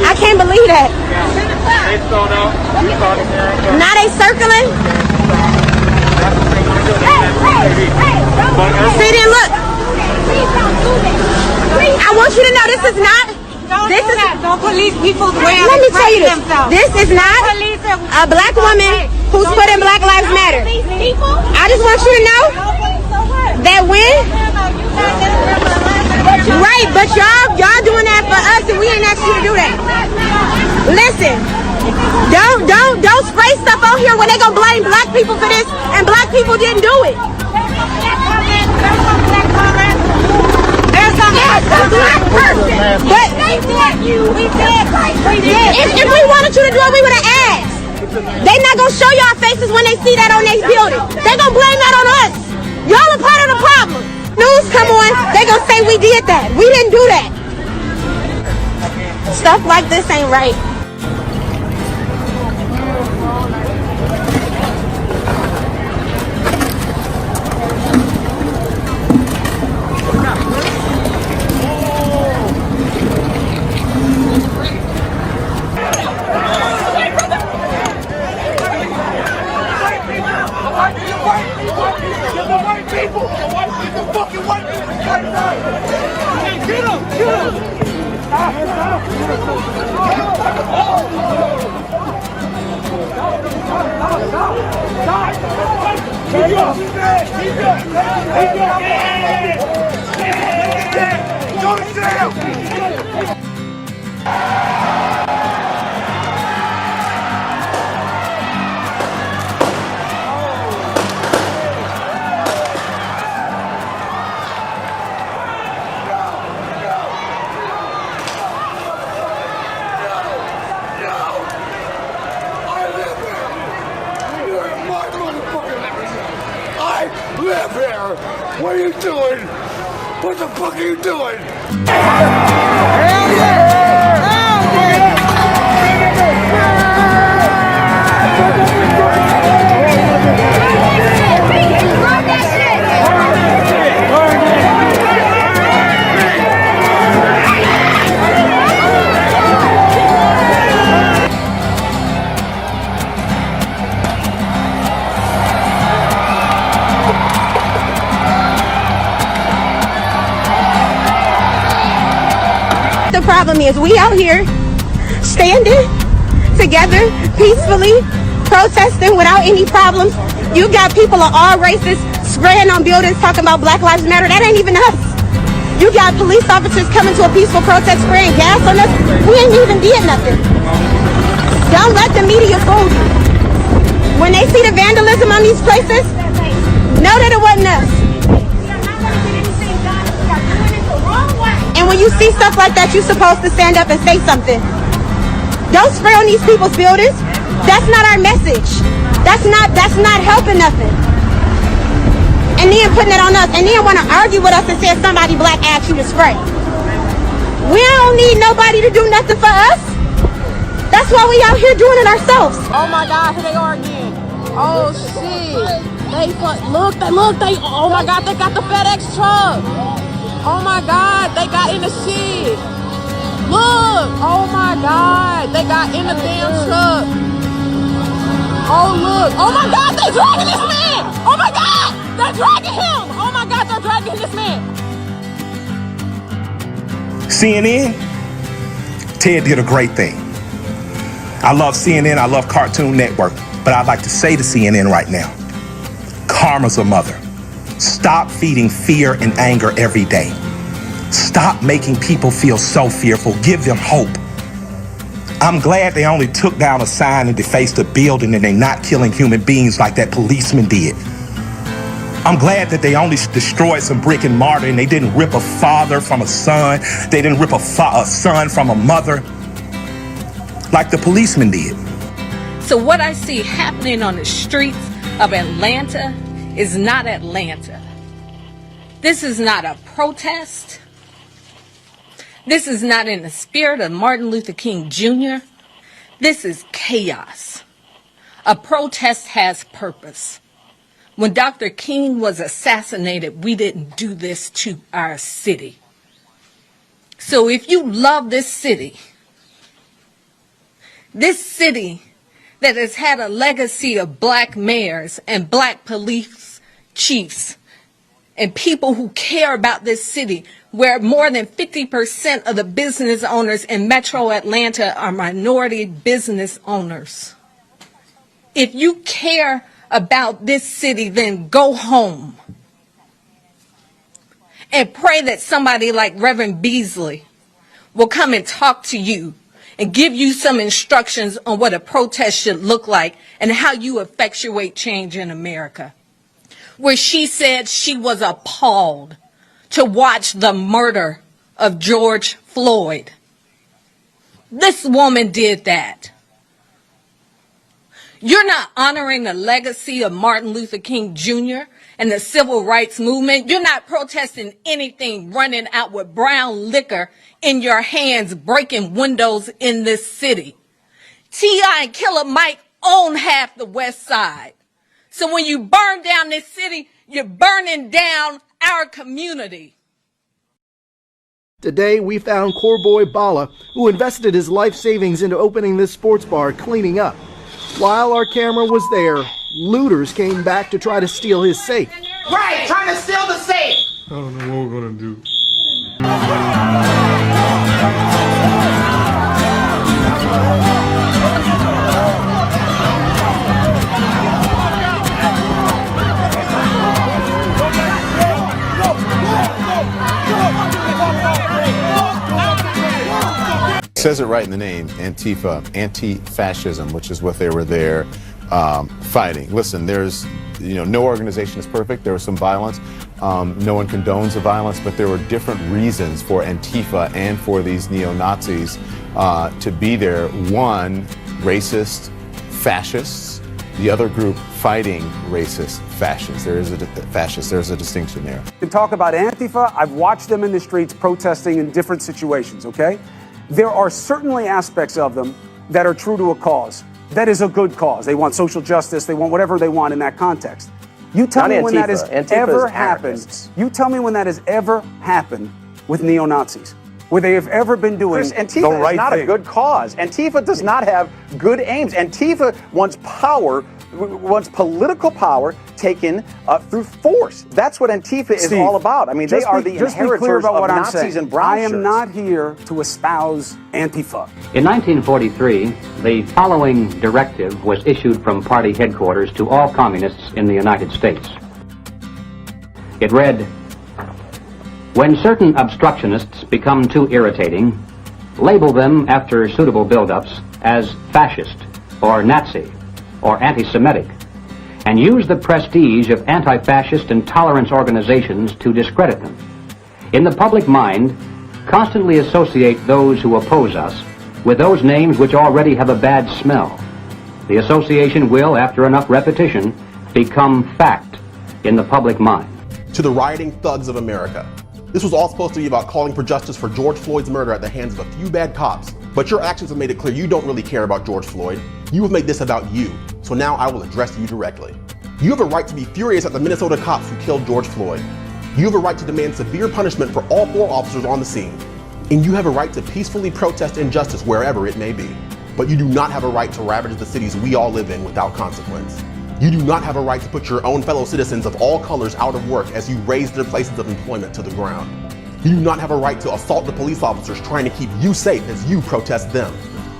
I can't believe that. Now they circling. See, then look. I want you to know this is not. Don't police people's way of expressing themselves. This is not a black woman who's put in Black Lives Matter. I just want you to know that when. Right, but y'all doing that for us, and we ain't asked you to do that. Listen, don't spray stuff out here when they gonna blame black people for this, and black people didn't do it. There's a black person, but if we wanted you to do it, we would have asked. They not gonna show y'all faces when they see that on their building. They gonna blame that on us. Y'all are part of the problem. News come on, they gonna say we did that. We didn't do that. Stuff like this ain't right. Live here! What are you doing? What the fuck are you doing? Hell yeah! The problem is we out here standing together peacefully, protesting without any problems. You got people of all races spraying on buildings talking about Black Lives Matter. That ain't even us. You got police officers coming to a peaceful protest spraying gas on us. We ain't even did nothing. Don't let the media fool you. When they see the vandalism on these places, know that it wasn't us. And when you see stuff like that, you're supposed to stand up and say something. Don't spray on these people's buildings. That's not our message. That's not helping nothing. And then putting it on us, and then want to argue with us and say somebody black asked you to spray. We don't need nobody to do nothing for us. That's why we out here doing it ourselves. Oh my God, here they are again. Oh shit. Oh my God, they got the FedEx truck. Oh my God, they got in the shit. Look, oh my God, they got in the damn truck. Oh look, oh my God, they're dragging this man. Oh my God, they're dragging him. Oh my God, they're dragging this man. CNN, Ted did a great thing. I love CNN, I love Cartoon Network, but I'd like to say to CNN right now, karma's a mother. Stop feeding fear and anger every day. Stop making people feel so fearful. Give them hope. I'm glad they only took down a sign and defaced a building and they're not killing human beings like that policeman did. I'm glad that they only destroyed some brick and mortar and they didn't rip a father from a son. They didn't rip a son from a mother like the policeman did. So what I see happening on the streets of Atlanta is not Atlanta. This is not a protest. This is not in the spirit of Martin Luther King Jr. This is chaos. A protest has purpose. When Dr. King was assassinated, we didn't do this to our city. So if you love this city, This city that has had a legacy of black mayors and black police chiefs and people who care about this city, where more than 50% of the business owners in Metro Atlanta are minority business owners. If you care about this city, then go home and pray that somebody like Reverend Beasley will come and talk to you and give you some instructions on what a protest should look like and how you effectuate change in America. Where she said she was appalled to watch the murder of George Floyd. This woman did that. You're not honoring the legacy of Martin Luther King Jr. and the civil rights movement. You're not protesting anything running out with brown liquor in your hands, breaking windows in this city. T.I. and Killer Mike own half the West Side. So when you burn down this city, you're burning down our community. Today, we found Corboy Bala, who invested his life savings into opening this sports bar, cleaning up. While our camera was there, looters came back to try to steal his safe. Right, trying to steal the safe. I don't know what we're gonna do. It says it right in the name, Antifa, anti-fascism, which is what they were there fighting. Listen, there's, no organization is perfect. There was some violence. No one condones the violence, but there were different reasons for Antifa and for these neo-Nazis to be there. One, racist fascists. The other group fighting racist fascists. There's a distinction there. To talk about Antifa, I've watched them in the streets protesting in different situations, okay? There are certainly aspects of them that are true to a cause. That is a good cause. They want social justice. They want whatever they want in that context. You tell me when that has ever happened. You tell me when that has ever happened with neo-Nazis, where they have ever been doing the right thing. Antifa is not a good cause. Antifa does not have good aims. Antifa wants power, wants political power taken through force. That's what Antifa is all about. I mean, they are the inheritors of Nazis and brown shirts. I am not here to espouse Antifa. In 1943, the following directive was issued from party headquarters to all communists in the United States. It read, "When certain obstructionists become too irritating, label them after suitable build-ups as fascist or Nazi or anti-Semitic, and use the prestige of anti-fascist and tolerance organizations to discredit them. In the public mind, constantly associate those who oppose us with those names which already have a bad smell. The association will, after enough repetition, become fact in the public mind." To the rioting thugs of America. This was all supposed to be about calling for justice for George Floyd's murder at the hands of a few bad cops. But your actions have made it clear you don't really care about George Floyd. You have made this about you. So now I will address you directly. You have a right to be furious at the Minnesota cops who killed George Floyd. You have a right to demand severe punishment for all 4 officers on the scene. And you have a right to peacefully protest injustice wherever it may be. But you do not have a right to ravage the cities we all live in without consequence. You do not have a right to put your own fellow citizens of all colors out of work as you raise their places of employment to the ground. You do not have a right to assault the police officers trying to keep you safe as you protest them.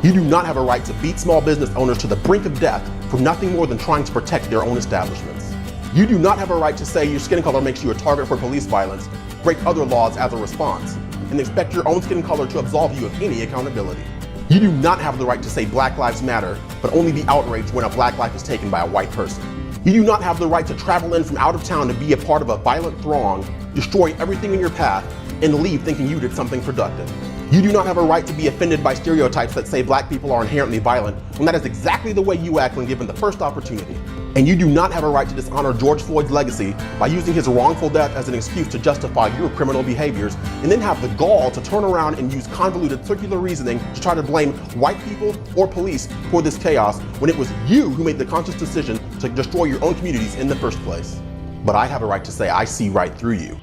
You do not have a right to beat small business owners to the brink of death for nothing more than trying to protect their own establishments. You do not have a right to say your skin color makes you a target for police violence, break other laws as a response, and expect your own skin color to absolve you of any accountability. You do not have the right to say Black Lives Matter, but only be outraged when a black life is taken by a white person. You do not have the right to travel in from out of town to be a part of a violent throng, destroy everything in your path, and leave thinking you did something productive. You do not have a right to be offended by stereotypes that say black people are inherently violent, when that is exactly the way you act when given the first opportunity. And you do not have a right to dishonor George Floyd's legacy by using his wrongful death as an excuse to justify your criminal behaviors, and then have the gall to turn around and use convoluted circular reasoning to try to blame white people or police for this chaos when it was you who made the conscious decision to destroy your own communities in the first place. But I have a right to say I see right through you.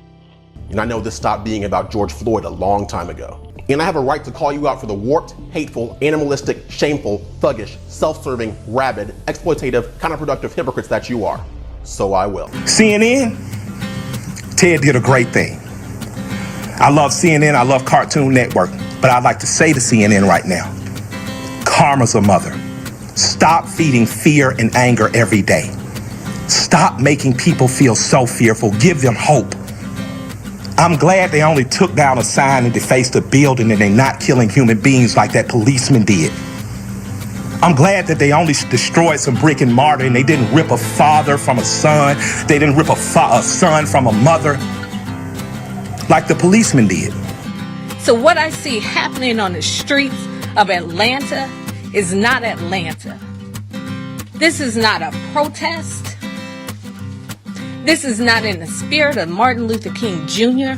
And I know this stopped being about George Floyd a long time ago. And I have a right to call you out for the warped, hateful, animalistic, shameful, thuggish, self-serving, rabid, exploitative, counterproductive hypocrites that you are. So I will. CNN, Ted did a great thing. I love CNN, I love Cartoon Network, but I'd like to say to CNN right now, karma's a mother. Stop feeding fear and anger every day. Stop making people feel so fearful. Give them hope. I'm glad they only took down a sign and defaced a building and they're not killing human beings like that policeman did. I'm glad that they only destroyed some brick and mortar and they didn't rip a father from a son. They didn't rip a son from a mother like the policeman did. So what I see happening on the streets of Atlanta is not Atlanta. This is not a protest. This is not in the spirit of Martin Luther King Jr.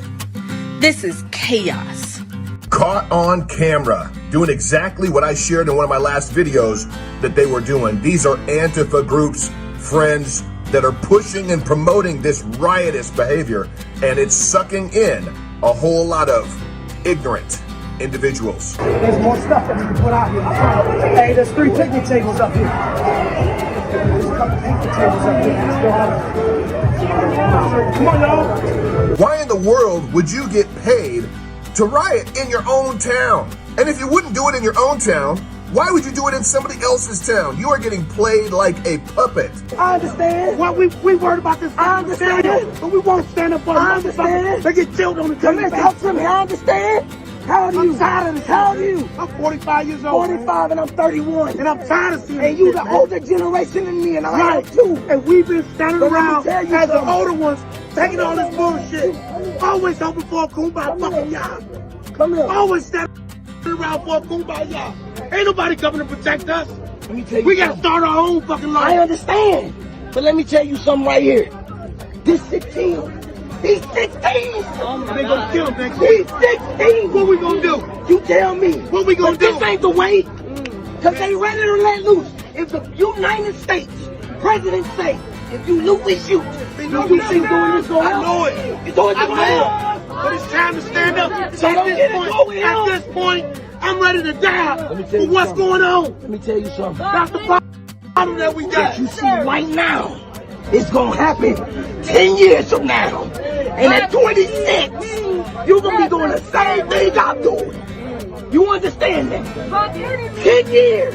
This is chaos. Caught on camera, doing exactly what I shared in one of my last videos that they were doing. These are Antifa groups, friends that are pushing and promoting this riotous behavior, and it's sucking in a whole lot of ignorant individuals. There's more stuff that we can put out here. Hey, there's 3 picnic tables up here. There's a couple picnic tables up here. Let's go on. Come on, y'all. Why in the world would you get paid to riot in your own town? And if you wouldn't do it in your own town, why would you do it in somebody else's town? You are getting played like a puppet. I understand. Well, we worried about this. I understand. But we won't stand up for them. I understand. They get killed on the Come here, talk to me. I understand. How old are you? I'm tired of this. How old are you? I'm 45 years old. 45 and I'm 31. And I'm tired of seeing And you the older generation than me, and I am too. And we've been standing around as the something. older ones, taking all this bullshit. Always hoping for a kumbaya fucking y'all. Come here. Always standing around for a kumbaya. Ain't nobody coming to protect us. Let me tell you We gotta something. start our own fucking life. I understand. But let me tell you something right here. This 16. He's 16. Oh my they gonna kill him next He's 16. What we gonna do? You tell me. What we gonna do? This ain't the way. Because they ready to let loose. If the United States president say, if you loot, we shoot. You think doing this going I know it. You doing this I going know on? it. But it's time to stand up. So don't get it going At on. this point, I'm ready to die Let me tell for you what's something. going on. Let me tell you something. That's the problem that we got. That you see right now, it's gonna happen 10 years from now. And at 26, you're gonna be doing the same thing I'm doing. You understand that? 10 years.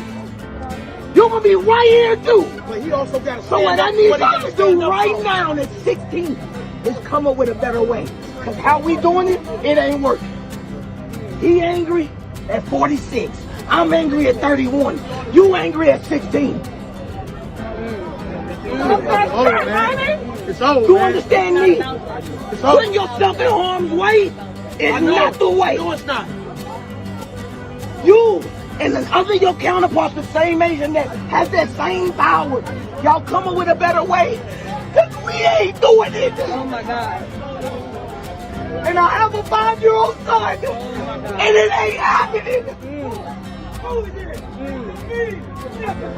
You're gonna be right here too. But he also got to So what I need y'all to do right now at 16 is come up with a better way. Cause how we doing it, it ain't working. He angry at 46. I'm angry at 31. You angry at 16. It's over, You man. understand me? It's over. Putting yourself in harm's way is not the way. No, it's not. You and the other your counterparts the same age and that has that same power. Y'all come up with a better way. Cause we ain't doing it. Oh my God. And I have a 5-year-old son. And it ain't happening.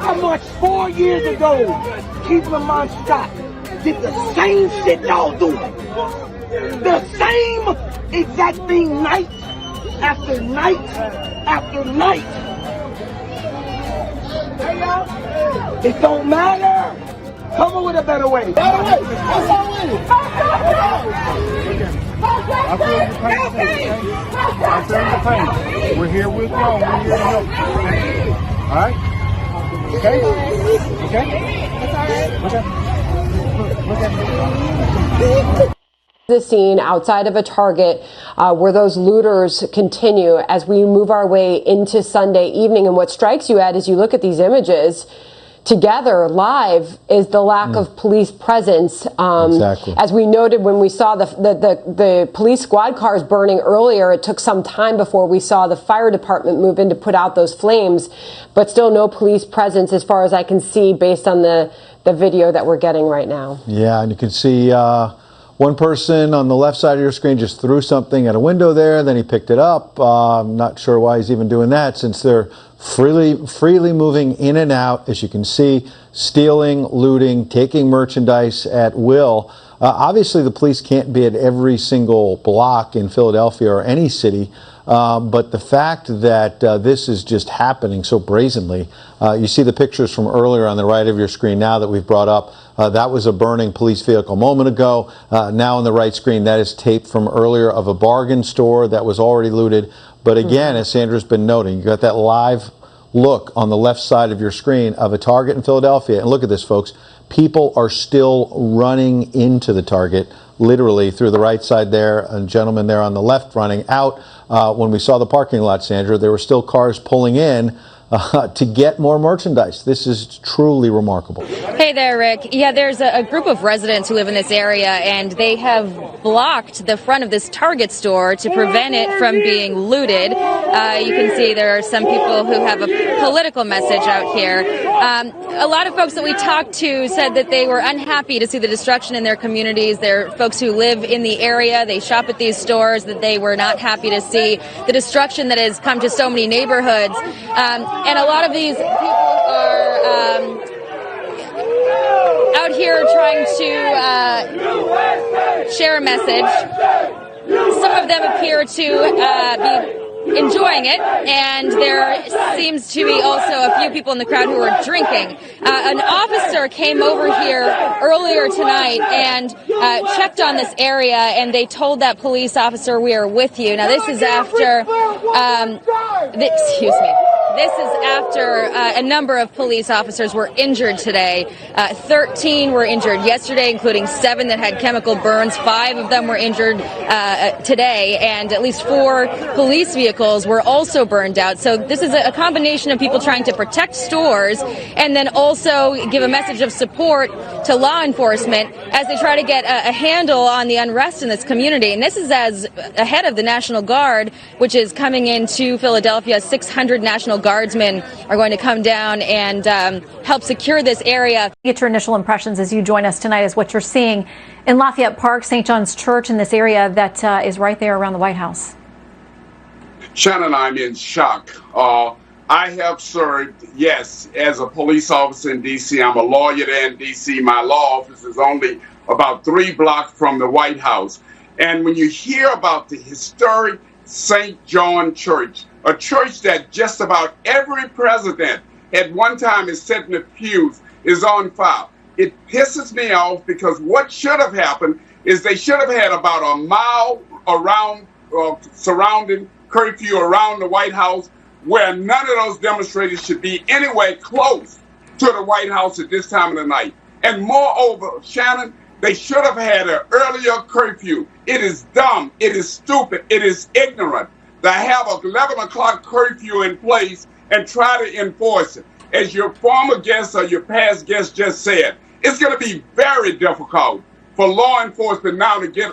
I marched 4 years ago, keeping my shot. Did the same shit y'all do. The same exact thing night after night after night. It don't matter. Come up with a better way. Better way. That's all it is. I feel your pain. I feel your pain. We're here with y'all. We're here to help you. Okay? All right? Okay? Okay? Look at me. The scene outside of a Target where those looters continue as we move our way into Sunday evening. And what strikes you, Ed, as you look at these images together live is the lack of police presence. Exactly. As we noted when we saw the police squad cars burning earlier, it took some time before we saw the fire department move in to put out those flames, but still no police presence as far as I can see based on the video that we're getting right now. Yeah, and you can see one person on the left side of your screen just threw something at a window there, then he picked it up. I'm not sure why he's even doing that since they're freely moving in and out, as you can see, stealing, looting, taking merchandise at will. Obviously, the police can't be at every single block in Philadelphia or any city, But the fact that this is just happening so brazenly, you see the pictures from earlier on the right of your screen now that we've brought up. That was a burning police vehicle a moment ago. Now on the right screen, that is tape from earlier of a bargain store that was already looted. But again, as Sandra's been noting, you got that live look on the left side of your screen of a Target in Philadelphia. And look at this, folks. People are still running into the Target, literally through the right side there. A gentleman there on the left running out. When we saw the parking lot, Sandra, there were still cars pulling in to get more merchandise. This is truly remarkable. Hey there, Rick. Yeah, there's a group of residents who live in this area, and they have blocked the front of this Target store to prevent it from being looted. You can see there are some people who have a political message out here. A lot of folks that we talked to said that they were unhappy to see the destruction in their communities. They're folks who live in the area. They shop at these stores, that they were not happy to see the destruction that has come to so many neighborhoods. And a lot of these people are out here trying to share a message. Some of them appear to be enjoying it, and there seems to be also a few people in the crowd who are drinking. An officer came over here earlier tonight and checked on this area, and they told that police officer, "We are with you." Now, this is after, This is after a number of police officers were injured today. 13 were injured yesterday, including 7 that had chemical burns. 5 of them were injured today, and at least 4 police vehicles were also burned out. So this is a combination of people trying to protect stores and then also give a message of support to law enforcement as they try to get a handle on the unrest in this community. And this is as ahead of the National Guard, which is coming into Philadelphia. 600 National Guardsmen are going to come down and help secure this area. Get your initial impressions as you join us tonight as what you're seeing in Lafayette Park, St. John's Church, in this area that is right there around the White House. Shannon, I'm in shock. I have served, yes, as a police officer in D.C. I'm a lawyer there in D.C. My law office is only about 3 blocks from the White House. And when you hear about the historic St. John Church, a church that just about every president at one time is sat in the pews, is on fire. It pisses me off because what should have happened is they should have had about a mile around surrounding curfew around the White House, where none of those demonstrators should be anywhere close to the White House at this time of the night. And moreover, Shannon, they should have had an earlier curfew. It is dumb, it is stupid, it is ignorant to have an 11 o'clock curfew in place and try to enforce it. As your former guest or your past guest just said, it's going to be very difficult for law enforcement now to get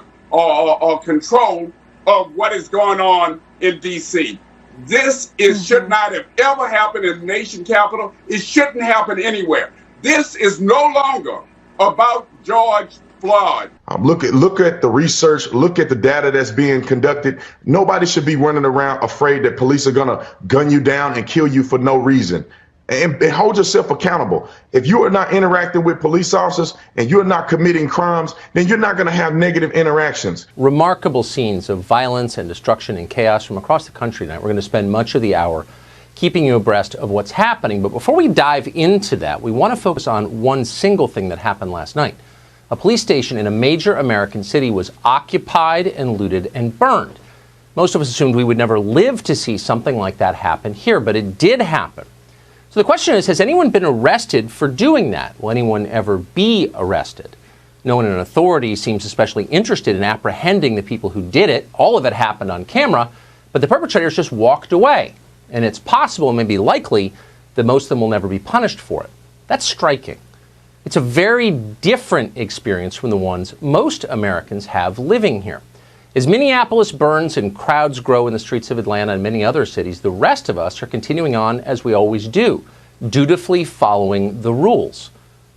control of what is going on in D.C. This should not have ever happened in the nation capital. It shouldn't happen anywhere. This is no longer about George Floyd. Look at the research. Look at the data that's being conducted. Nobody should be running around afraid that police are going to gun you down and kill you for no reason. And hold yourself accountable. If you are not interacting with police officers and you're not committing crimes, then you're not going to have negative interactions. Remarkable scenes of violence and destruction and chaos from across the country tonight. We're going to spend much of the hour keeping you abreast of what's happening. But before we dive into that, we want to focus on one single thing that happened last night. A police station in a major American city was occupied and looted and burned. Most of us assumed we would never live to see something like that happen here, but it did happen. So the question is, has anyone been arrested for doing that? Will anyone ever be arrested? No one in authority seems especially interested in apprehending the people who did it. All of it happened on camera, but the perpetrators just walked away. And it's possible, maybe likely, that most of them will never be punished for it. That's striking. It's a very different experience from the ones most Americans have living here. As Minneapolis burns and crowds grow in the streets of Atlanta and many other cities, the rest of us are continuing on as we always do, dutifully following the rules.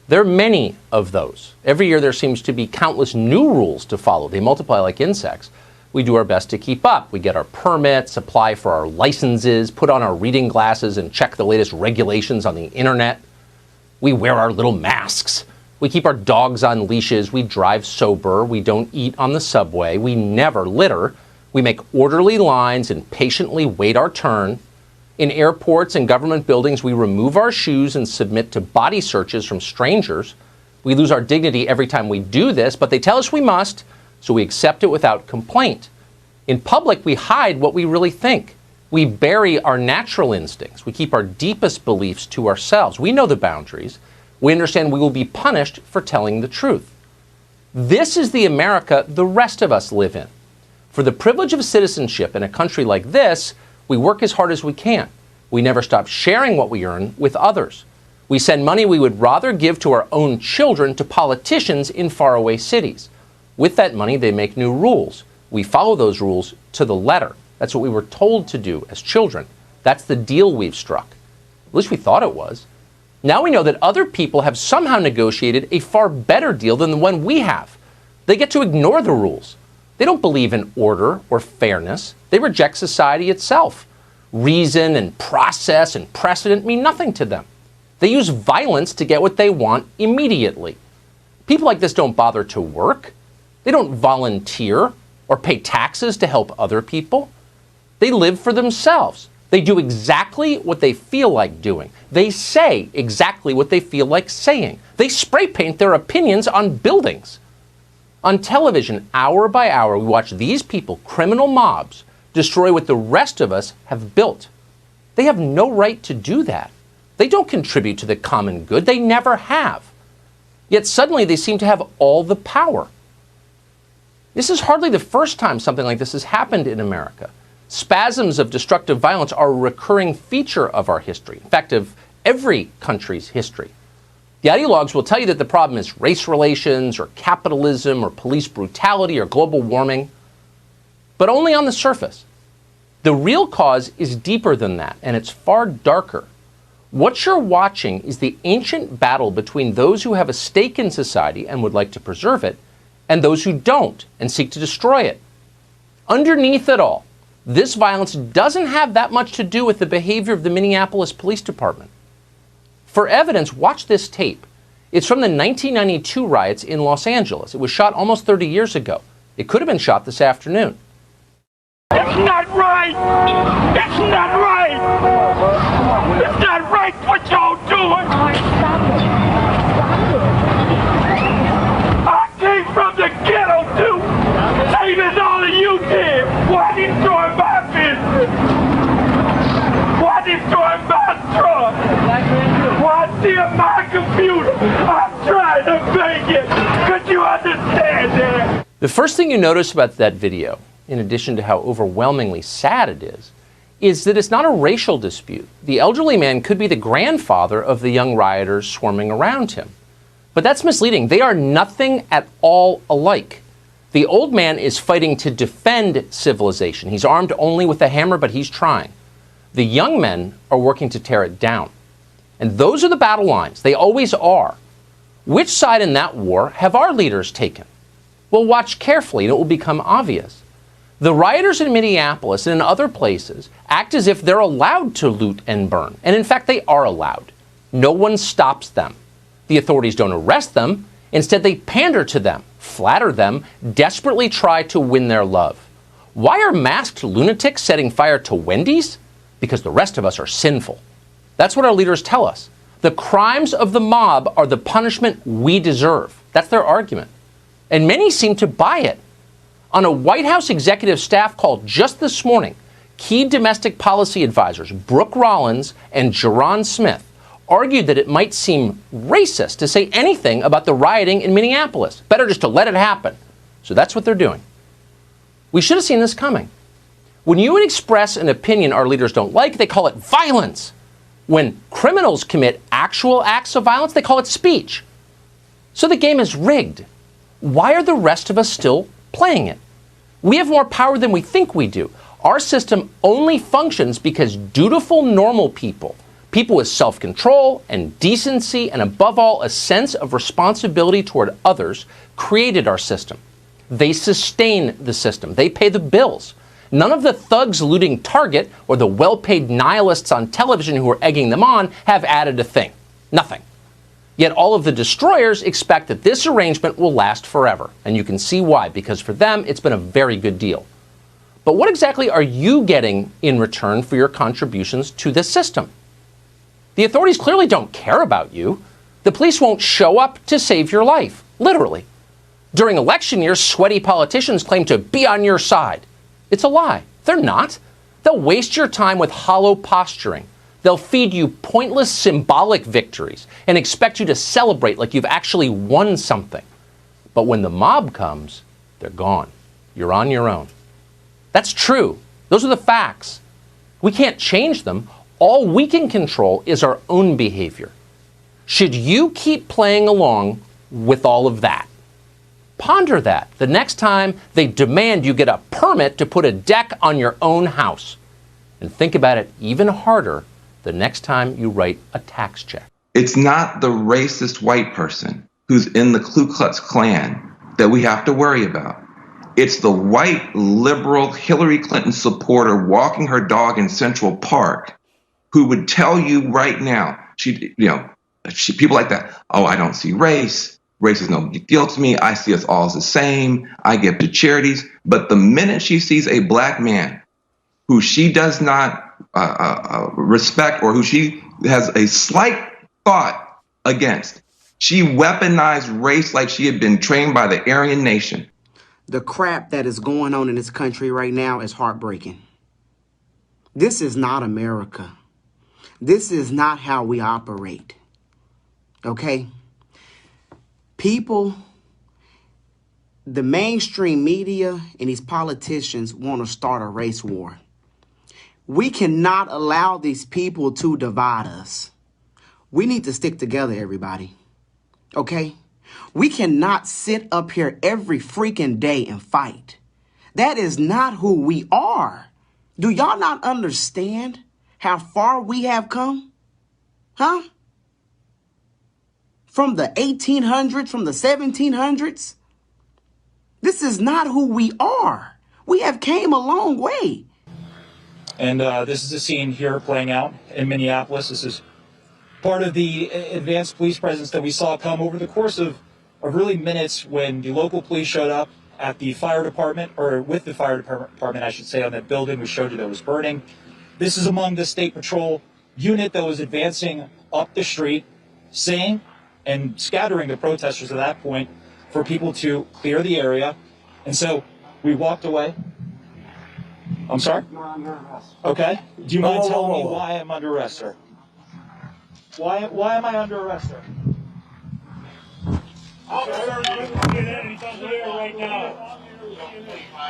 There are many of those. Every year there seems to be countless new rules to follow. They multiply like insects. We do our best to keep up. We get our permits, apply for our licenses, put on our reading glasses, and check the latest regulations on the internet. We wear our little masks. We keep our dogs on leashes. We drive sober. We don't eat on the subway. We never litter. We make orderly lines and patiently wait our turn. In airports and government buildings, we remove our shoes and submit to body searches from strangers. We lose our dignity every time we do this, but they tell us we must, so we accept it without complaint. In public, we hide what we really think. We bury our natural instincts. We keep our deepest beliefs to ourselves. We know the boundaries. We understand we will be punished for telling the truth. This is the America the rest of us live in. For the privilege of citizenship in a country like this, we work as hard as we can. We never stop sharing what we earn with others. We send money we would rather give to our own children to politicians in faraway cities. With that money, they make new rules. We follow those rules to the letter. That's what we were told to do as children. That's the deal we've struck. At least we thought it was. Now we know that other people have somehow negotiated a far better deal than the one we have. They get to ignore the rules. They don't believe in order or fairness. They reject society itself. Reason and process and precedent mean nothing to them. They use violence to get what they want immediately. People like this don't bother to work. They don't volunteer or pay taxes to help other people. They live for themselves. They do exactly what they feel like doing. They say exactly what they feel like saying. They spray paint their opinions on buildings. On television, hour by hour, we watch these people, criminal mobs, destroy what the rest of us have built. They have no right to do that. They don't contribute to the common good. They never have. Yet suddenly they seem to have all the power. This is hardly the first time something like this has happened in America. Spasms of destructive violence are a recurring feature of our history, in fact, of every country's history. The ideologues will tell you that the problem is race relations or capitalism or police brutality or global warming, but only on the surface. The real cause is deeper than that, and it's far darker. What you're watching is the ancient battle between those who have a stake in society and would like to preserve it, and those who don't and seek to destroy it. Underneath it all, this violence doesn't have that much to do with the behavior of the Minneapolis Police Department. For evidence, watch this tape. It's from the 1992 riots in Los Angeles. It was shot almost 30 years ago. It could have been shot this afternoon. It's not right! It's not right! It's not right what y'all doing! I came from the ghetto too! Same as all of you did! Why destroy my business? Why destroy my truck? Why steal my computer? I'm trying to make it! Could you understand that? The first thing you notice about that video, in addition to how overwhelmingly sad it is that it's not a racial dispute. The elderly man could be the grandfather of the young rioters swarming around him. But that's misleading. They are nothing at all alike. The old man is fighting to defend civilization. He's armed only with a hammer, but he's trying. The young men are working to tear it down. And those are the battle lines. They always are. Which side in that war have our leaders taken? Well, watch carefully and it will become obvious. The rioters in Minneapolis and in other places act as if they're allowed to loot and burn. And in fact, they are allowed. No one stops them. The authorities don't arrest them. Instead, they pander to them, flatter them, desperately try to win their love. Why are masked lunatics setting fire to Wendy's? Because the rest of us are sinful. That's what our leaders tell us. The crimes of the mob are the punishment we deserve. That's their argument. And many seem to buy it. On a White House executive staff call just this morning, key domestic policy advisors Brooke Rollins and Jaron Smith argued that it might seem racist to say anything about the rioting in Minneapolis. Better just to let it happen. So that's what they're doing. We should have seen this coming. When you express an opinion our leaders don't like, they call it violence. When criminals commit actual acts of violence, they call it speech. So the game is rigged. Why are the rest of us still playing it? We have more power than we think we do. Our system only functions because dutiful, normal people, people with self-control and decency and above all a sense of responsibility toward others, created our system. They sustain the system. They pay the bills. None of the thugs looting Target or the well-paid nihilists on television who are egging them on have added a thing. Nothing. Yet all of the destroyers expect that this arrangement will last forever. And you can see why, because for them, it's been a very good deal. But what exactly are you getting in return for your contributions to this system? The authorities clearly don't care about you. The police won't show up to save your life, literally. During election years, sweaty politicians claim to be on your side. It's a lie. They're not. They'll waste your time with hollow posturing. They'll feed you pointless symbolic victories and expect you to celebrate like you've actually won something. But when the mob comes, they're gone. You're on your own. That's true. Those are the facts. We can't change them. All we can control is our own behavior. Should you keep playing along with all of that? Ponder that the next time they demand you get a permit to put a deck on your own house. And think about it even harder the next time you write a tax check. It's not the racist white person who's in the Ku Klux Klan that we have to worry about. It's the white liberal Hillary Clinton supporter walking her dog in Central Park who would tell you right now, people like that, oh, I don't see race. Race is no big deal to me. I see us all as the same. I give to charities. But the minute she sees a black man who she does not respect or who she has a slight thought against, she weaponized race like she had been trained by the Aryan nation. The crap that is going on in this country right now is heartbreaking. This is not America. This is not how we operate. Okay? People, the mainstream media and these politicians want to start a race war. We cannot allow these people to divide us. We need to stick together, everybody. Okay? We cannot sit up here every freaking day and fight. That is not who we are. Do y'all not understand how far we have come? Huh? From the 1800s, from the 1700s? This is not who we are. We have came a long way. And this is a scene here playing out in Minneapolis. This is part of the advanced police presence that we saw come over the course of really minutes when the local police showed up at the fire department, or with the fire department, I should say, on that building we showed you that was burning. This is among the state patrol unit that was advancing up the street, saying and scattering the protesters at that point for people to clear the area. And so we walked away. I'm sorry? You're under arrest. Okay. Do you mind telling me why I'm under arrest, sir? Why am I under arrest, sir? Officer, he's under here right now.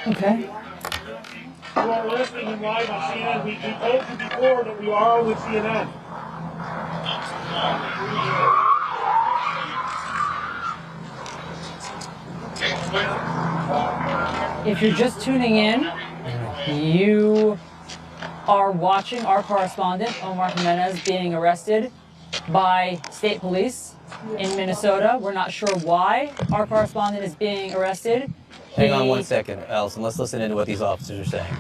Okay. You are arresting him live on CNN. We told you before that we are with CNN. If you're just tuning in, you are watching our correspondent, Omar Jimenez, being arrested by state police in Minnesota. We're not sure why our correspondent is being arrested. Hang on one second, Allison. Let's listen into what these officers are saying.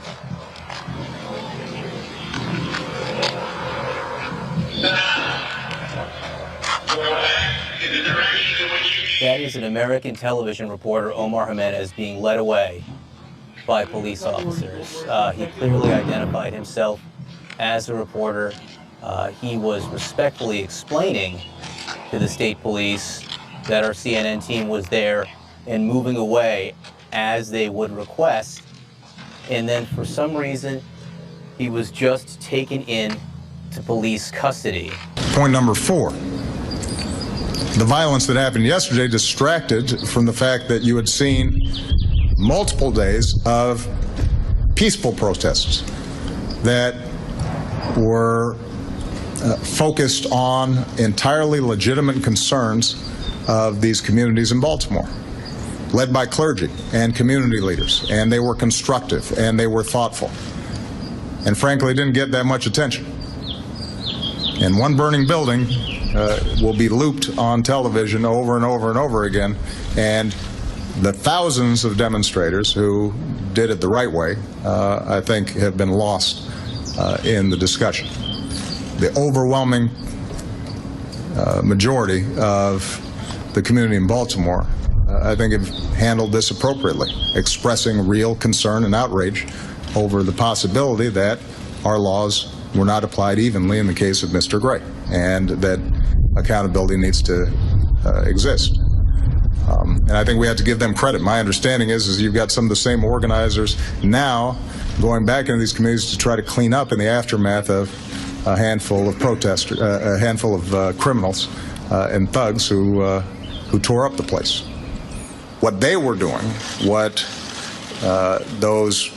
That is an American television reporter, Omar Jimenez, being led away by police officers. He clearly identified himself as a reporter. He was respectfully explaining to the state police that our CNN team was there and moving away as they would request. And then for some reason, he was just taken in to police custody. Point number 4. The violence that happened yesterday distracted from the fact that you had seen multiple days of peaceful protests that were focused on entirely legitimate concerns of these communities in Baltimore, led by clergy and community leaders, and they were constructive and they were thoughtful, and frankly didn't get that much attention. And one burning building will be looped on television over and over and over again, and the thousands of demonstrators who did it the right way, I think, have been lost in the discussion. The overwhelming majority of the community in Baltimore, I think, have handled this appropriately, expressing real concern and outrage over the possibility that our laws were not applied evenly in the case of Mr. Gray, and that accountability needs to exist. And I think we have to give them credit. My understanding is you've got some of the same organizers now going back into these communities to try to clean up in the aftermath of a handful of protesters, a handful of criminals and thugs who tore up the place. What they were doing, what those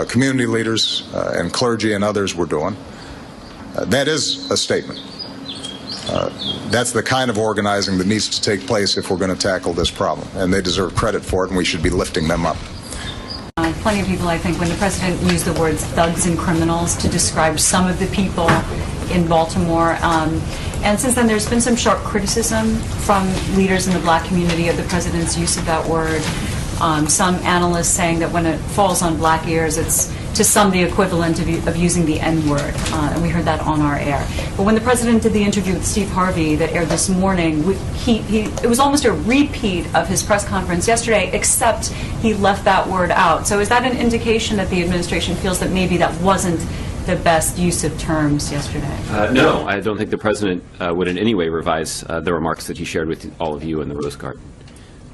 community leaders and clergy and others were doing, that is a statement. That's the kind of organizing that needs to take place if we're going to tackle this problem, and they deserve credit for it, and we should be lifting them up. Plenty of people, I think, when the president used the words thugs and criminals to describe some of the people in Baltimore, and since then there's been some sharp criticism from leaders in the black community of the president's use of that word. Some analysts saying that when it falls on black ears, it's to some the equivalent of using the N-word, and we heard that on our air. But when the president did the interview with Steve Harvey that aired this morning, it was almost a repeat of his press conference yesterday, except he left that word out. So is that an indication that the administration feels that maybe that wasn't the best use of terms yesterday? No, I don't think the president would in any way revise the remarks that he shared with all of you in the Rose Garden.